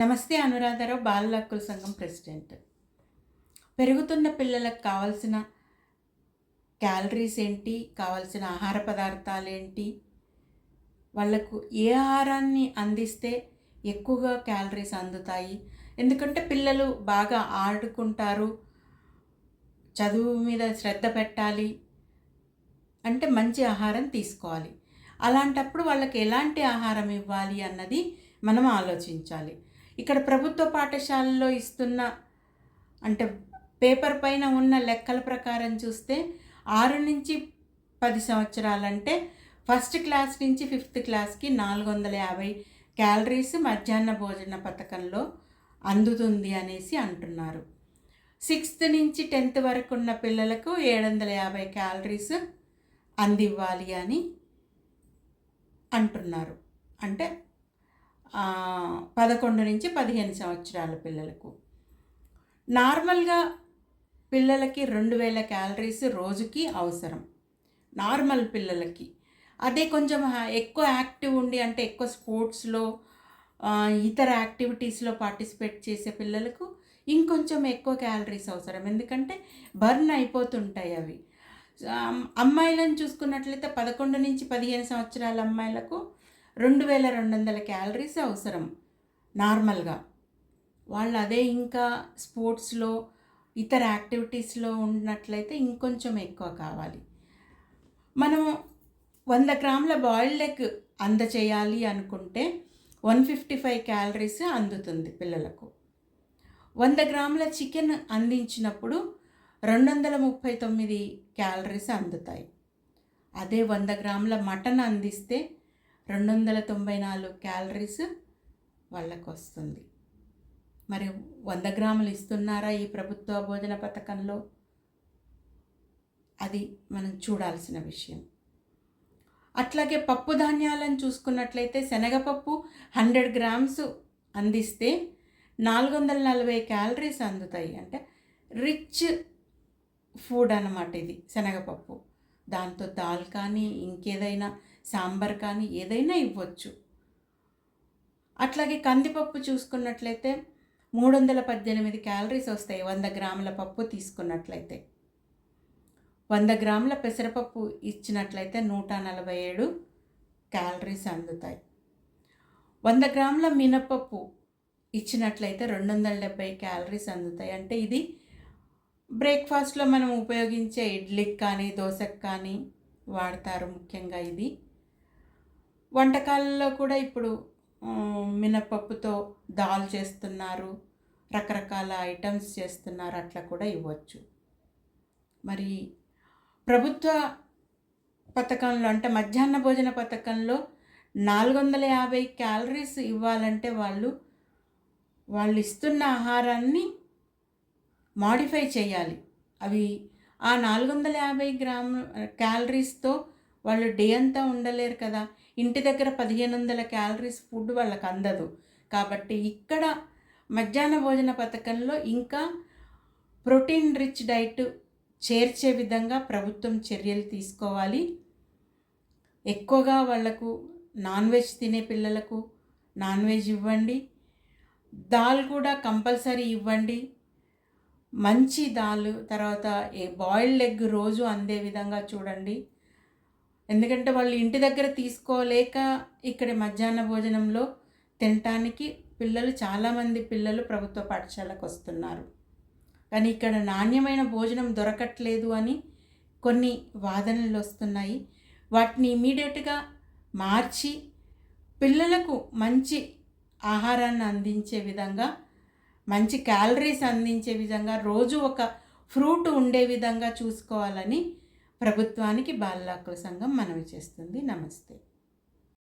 నమస్తే. అనురాధారావు, బాలల హక్కుల సంఘం ప్రెసిడెంట్. పెరుగుతున్న పిల్లలకు కావాల్సిన క్యాలరీస్ ఏంటి, కావాల్సిన ఆహార పదార్థాలు ఏంటి, వాళ్ళకు ఏ ఆహారాన్ని అందిస్తే ఎక్కువగా క్యాలరీస్ అందుతాయి. ఎందుకంటే పిల్లలు బాగా ఆడుకుంటారు, చదువు మీద శ్రద్ధ పెట్టాలి అంటే మంచి ఆహారం తీసుకోవాలి. అలాంటప్పుడు వాళ్ళకి ఎలాంటి ఆహారం ఇవ్వాలి అన్నది మనం ఆలోచించాలి. ఇక్కడ ప్రభుత్వ పాఠశాలలో ఇస్తున్న అంటే పేపర్ పైన ఉన్న లెక్కల ప్రకారం చూస్తే 6 నుంచి 10 సంవత్సరాలంటే ఫస్ట్ క్లాస్ నుంచి 5th క్లాస్కి 450 క్యాలరీస్ మధ్యాహ్న భోజన పథకంలో అందుతుంది అనేసి అంటున్నారు. 6th నుంచి 10th వరకు ఉన్న పిల్లలకు 750 క్యాలరీస్ అందివ్వాలి అని అంటున్నారు. అంటే 11 నుంచి 15 సంవత్సరాల పిల్లలకు. నార్మల్గా పిల్లలకి 2000 క్యాలరీస్ రోజుకి అవసరం, నార్మల్ పిల్లలకి. అదే కొంచెం ఎక్కువ యాక్టివ్ ఉండి అంటే ఎక్కువ స్పోర్ట్స్లో ఇతర యాక్టివిటీస్లో పార్టిసిపేట్ చేసే పిల్లలకు ఇంకొంచెం ఎక్కువ క్యాలరీస్ అవసరం, ఎందుకంటే బర్న్ అయిపోతుంటాయి అవి. అమ్మాయిలను చూసుకున్నట్లయితే 11 నుంచి 15 సంవత్సరాల అమ్మాయిలకు 2200 క్యాలరీస్ అవసరం నార్మల్గా. వాళ్ళు అదే ఇంకా స్పోర్ట్స్లో ఇతర యాక్టివిటీస్లో ఉన్నట్లయితే ఇంకొంచెం ఎక్కువ కావాలి. మనం 100 గ్రాముల బాయిల్డ్ ఎగ్ అందచేయాలి అనుకుంటే 155 క్యాలరీస్ అందుతుంది పిల్లలకు. 100 గ్రాముల చికెన్ అందించినప్పుడు 239 క్యాలరీస్ అందుతాయి. అదే 100 గ్రాముల మటన్ అందిస్తే 294 క్యాలరీస్ వాళ్ళకు వస్తుంది. మరి 100 గ్రాములు ఇస్తున్నారా ఈ ప్రభుత్వ భోజన పథకంలో? అది మనం చూడాల్సిన విషయం. అట్లాగే పప్పు ధాన్యాలను చూసుకున్నట్లయితే శనగపప్పు 100 గ్రామ్స్ అందిస్తే 440 క్యాలరీస్ అందుతాయి. అంటే రిచ్ ఫుడ్ అన్నమాట ఇది శనగపప్పు. దాంతో దాల్ కానీ ఇంకేదైనా సాంబార్ కానీ ఏదైనా ఇవ్వచ్చు. అట్లాగే కందిపప్పు చూసుకున్నట్లయితే 318 క్యాలరీస్ వస్తాయి 100 గ్రాముల పప్పు తీసుకున్నట్లయితే. 100 గ్రాముల పెసరపప్పు ఇచ్చినట్లయితే 147 క్యాలరీస్ అందుతాయి. 100 గ్రాముల మినపప్పు ఇచ్చినట్లయితే 270 క్యాలరీస్ అందుతాయి. అంటే ఇది బ్రేక్ఫాస్ట్లో మనం ఉపయోగించే ఇడ్లీకి కానీ దోశకు కానీ వాడతారు ముఖ్యంగా. ఇది వంటకాలలో కూడా ఇప్పుడు మినపప్పుతో దాల్ చేస్తున్నారు, రకరకాల ఐటమ్స్ చేస్తున్నారు, అట్లా కూడా ఇవ్వచ్చు. మరి ప్రభుత్వ పథకంలో అంటే మధ్యాహ్న భోజన పథకంలో 450 క్యాలరీస్ ఇవ్వాలంటే వాళ్ళు ఇస్తున్న ఆహారాన్ని మాడిఫై చేయాలి. అవి ఆ 450 క్యాలరీస్తో వాళ్ళు డే అంతా ఉండలేరు కదా. ఇంటి దగ్గర 1500 క్యాలరీస్ ఫుడ్ వాళ్ళకి అందదు. కాబట్టి ఇక్కడ మధ్యాహ్న భోజన పథకంలో ఇంకా ప్రోటీన్ రిచ్ డైట్ చేర్చే విధంగా ప్రభుత్వం చర్యలు తీసుకోవాలి. ఎక్కువగా వాళ్లకు నాన్ వెజ్ తినే పిల్లలకు నాన్ వెజ్ ఇవ్వండి, దాల్ కూడా కంపల్సరీ ఇవ్వండి. మంచి దాల్, తర్వాత బాయిల్డ్ ఎగ్ రోజు అందే విధంగా చూడండి. ఎందుకంటే వాళ్ళు ఇంటి దగ్గర తీసుకోలేక ఇక్కడ మధ్యాహ్న భోజనంలో తినటానికి చాలామంది పిల్లలు ప్రభుత్వ పాఠశాలకు వస్తున్నారు. కానీ ఇక్కడ నాణ్యమైన భోజనం దొరకట్లేదు అని కొన్ని వాదనలు వస్తున్నాయి. వాటిని ఇమీడియట్గా మార్చి పిల్లలకు మంచి ఆహారాన్ని అందించే విధంగా, మంచి క్యాలరీస్ అందించే విధంగా, రోజు ఒక ఫ్రూట్ ఉండే విధంగా చూసుకోవాలని ప్రభుత్వానికి బాలల హక్కుల సంఘం మనవి చేస్తుంది. నమస్తే.